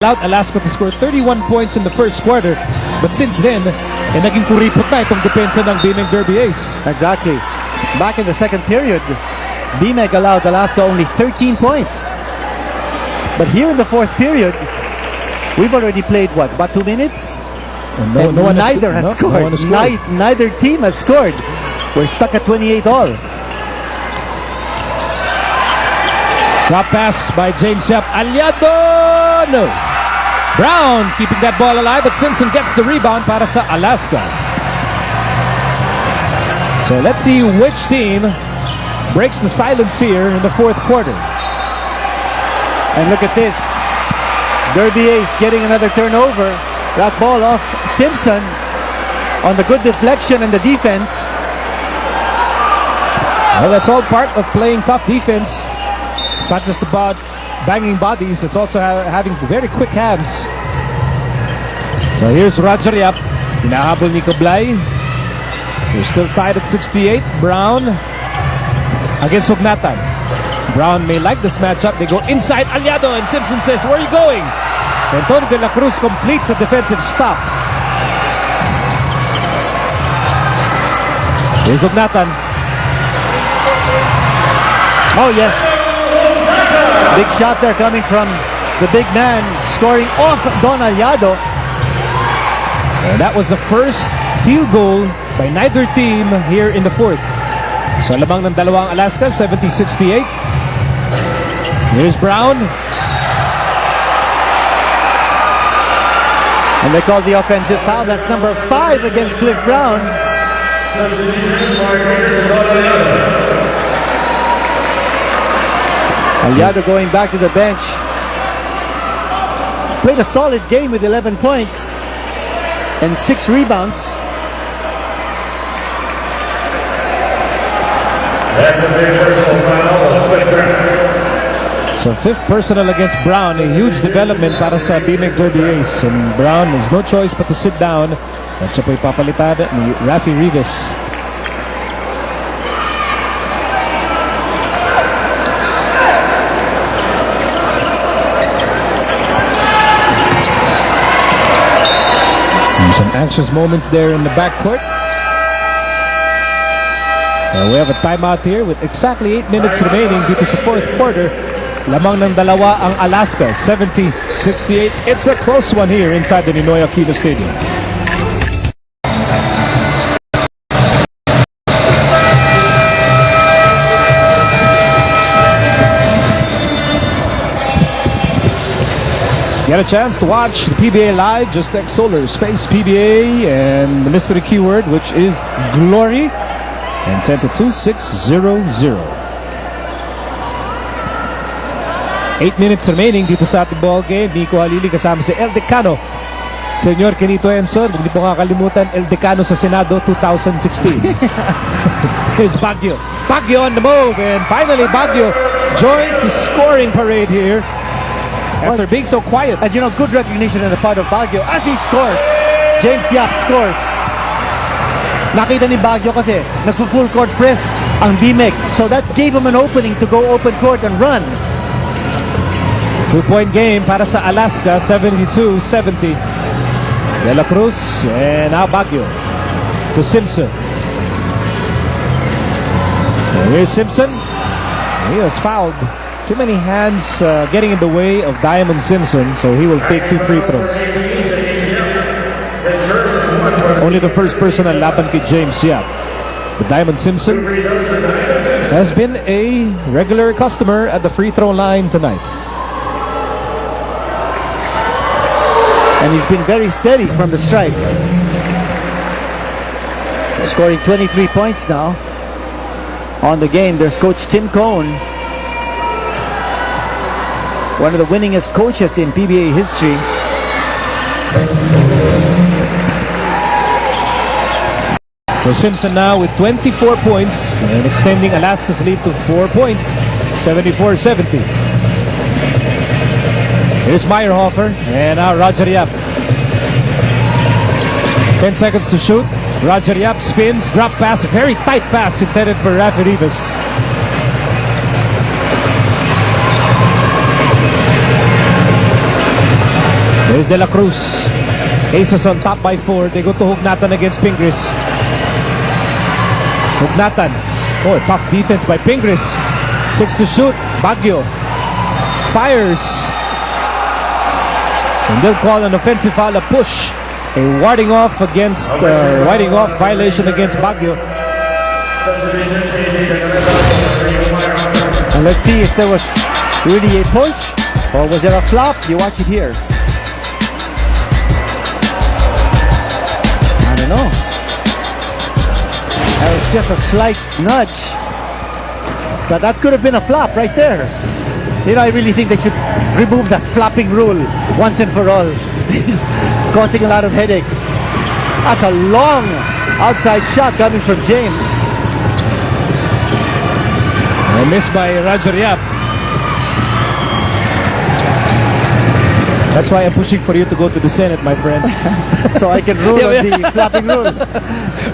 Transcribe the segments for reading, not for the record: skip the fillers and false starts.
allowed Alaska to score 31 points in the first quarter. But since then, naging kuripot na itong depensa ng BMEG Derby Ace. Exactly. Back in the second period, BMEG allowed Alaska only 13 points. But here in the fourth period, we've already played, what, about 2 minutes? And neither has scored. Neither team has scored. We're stuck at 28 all. Drop pass by James Yap. Llmados! No. Brown keeping that ball alive, but Simpson gets the rebound para sa Alaska. So let's see which team breaks the silence here in the fourth quarter. And look at this. Derby Ace getting another turnover. That ball off Simpson on the good deflection and the defense. Well, that's all part of playing tough defense. It's not just about banging bodies, it's also having very quick hands. So here's Roger Yap. Hinahabol ni Kublay. They're still tied at 68. Brown against Ugnatan. Brown may like this matchup. They go inside Llmados, and Simpson says, "Where are you going?" Antonio de la Cruz completes a defensive stop. Here's Ugnatan. Oh, yes. Big shot there coming from the big man, scoring off Don Llmados. And that was the first field goal by neither team here in the fourth. So lamang ng dalawang Alaska, 70-68. Here's Brown. And they called the offensive foul. That's number 5 against Cliff Brown. Llmados going back to the bench. Played a solid game with 11 points and 6 rebounds. That's a big personal foul. So fifth personal against Brown, a huge development para sa BMEG Derby Ace. And Brown has no choice but to sit down. At siya po'y papalitan ni Rafi Rivas. Some anxious moments there in the backcourt. We have a timeout here with exactly 8 minutes remaining dito sa fourth quarter. Lamang ng dalawa ang Alaska, 70-68. It's a close one here inside the Ninoy Aquino Stadium. Get a chance to watch the PBA live, just text Solar Space PBA and the mystery keyword, which is Glory, and send to 2600. 8 minutes remaining dito sa ating ball game. Nico Halili kasama si El Decano. Senyor Kenito Enson, huwag niyo po kakalimutan, El Decano sa Senado 2016. Here's Baguio. Baguio on the move, and finally Baguio joins the scoring parade here. After being so quiet. And you know, good recognition on the part of Baguio as he scores. James Yap scores. Nakita ni Baguio kasi nagpo-full court press ang BMEG. So that gave him an opening to go open court and run. 2-point game para sa Alaska, 72-70. De La Cruz and now Baguio to Simpson. And here's Simpson. He was fouled. Too many hands getting in the way of Diamond Simpson, so he will take 2 free throws. Only the first person ang laban kay James Yap. But Diamond Simpson has been a regular customer at the free throw line tonight. And he's been very steady from the stripe. Scoring 23 points now on the game. There's Coach Tim Cohn, one of the winningest coaches in PBA history. So Simpson now with 24 points and extending Alaska's lead to 4 points, 74-70. Here's Meyerhofer and now Roger Yap. 10 seconds to shoot. Roger Yap spins, drop pass, very tight pass intended for Rafi Rivas. There's De La Cruz. Aces on top by 4. They go to Hugnatan against Pingris. Hugnatan. Oh, tough defense by Pingris. 6 to shoot. Baguio fires. And they'll call an offensive foul, a push. A warding off violation against Baguio. And let's see if there was really a push or was there a flop. You watch it here. I don't know. That was just a slight nudge. But that could have been a flop right there. You know, I really think they should remove that flopping rule once and for all. This is causing a lot of headaches. That's a long outside shot coming from James. A miss by Roger Yap. That's why I'm pushing for you to go to the Senate, my friend. So I can rule on the flopping rule.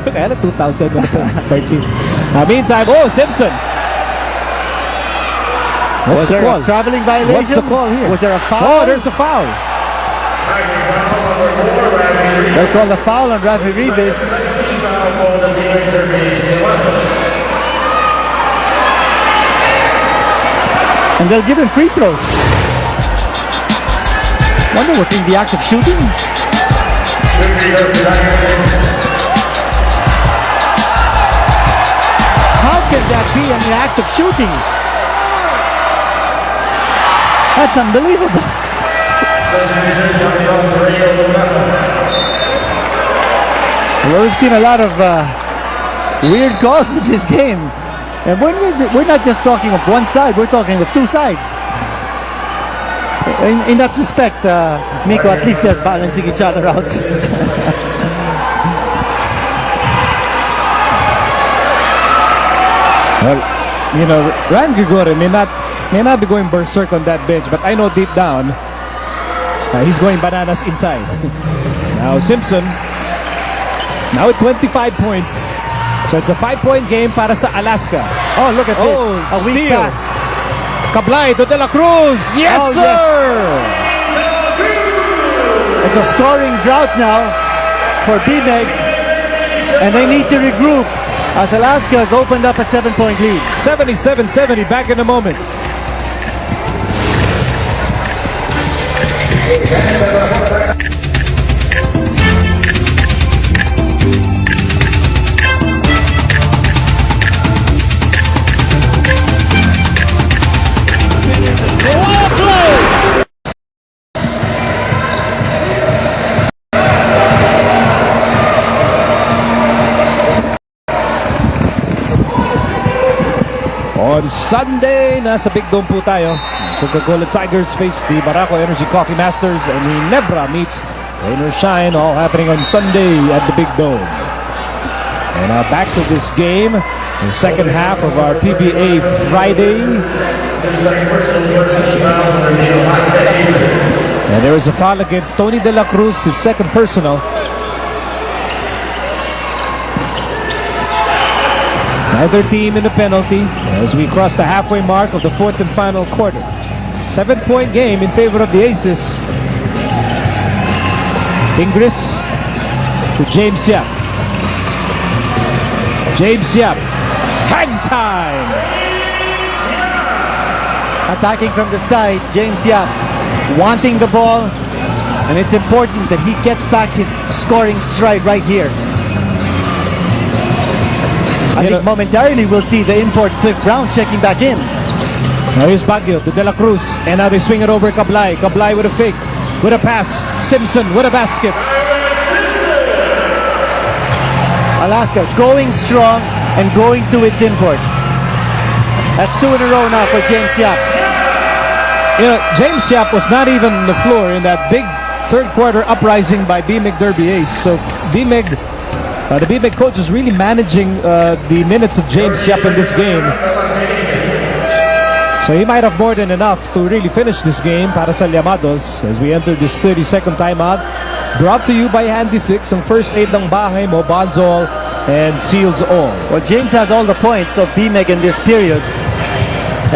Kaya na 2013. Meantime, Simpson. Was there a traveling violation? What's the call here? Was there a foul? Oh, there's a foul. They'll call the foul on Rafi Ribes. And they'll give him free throws. Wonder was in the act of shooting? How can that be in the act of shooting? That's unbelievable. Well, we've seen a lot of weird calls in this game. And we're not just talking of one side, we're talking of two sides. In that respect, Miko, at least they're balancing each other out. Well, you know, Ryan Grigore may not be going berserk on that bench, but I know deep down he's going bananas inside. Now Simpson, now at 25 points. So it's a 5-point game para sa Alaska. Oh, look at this. A weak steal. pass. Kablay to De La Cruz. Yes, Oh, sir! Yes. It's a scoring drought now for BMEG. And they need to regroup as Alaska has opened up a 7-point lead. 77-70, back in a moment. On Sunday, nasa Big Dome po tayo. Coca-Cola Tigers face the Barako Energy Coffee Masters, and Ginebra meets Rain or Shine, all happening on Sunday at the Big Dome. And back to this game, the second half of our PBA Friday. And there is a foul against Tony De La Cruz, his second personal. Neither team in the penalty as we cross the halfway mark of the fourth and final quarter. 7-point game in favor of the Aces. Ingris to James Yap. James Yap. Hang time! Attacking from the side, James Yap wanting the ball. And it's important that he gets back his scoring stride right here. I think momentarily we'll see the import Cliff Brown checking back in. Now here's Baguio to De La Cruz. And now they swing it over Kablay. Kablay with a fake. With a pass. Simpson with a basket. Alaska going strong and going to its import. That's 2 in a row now for James Yap. You know, James Yap was not even on the floor in that big third quarter uprising by BMEG Derby Ace. So BMEG, the BMEG coach is really managing the minutes of James Yap in this game. So he might have more than enough to really finish this game para sa Llmados as we enter this 32nd timeout. Brought to you by Handy Fix, ang first aid ng bahay mo, Bonzol and Seals All. Well, James has all the points of BMEG in this period.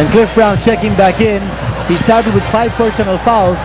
And Cliff Brown checking back in. He's saddled with 5 personal fouls.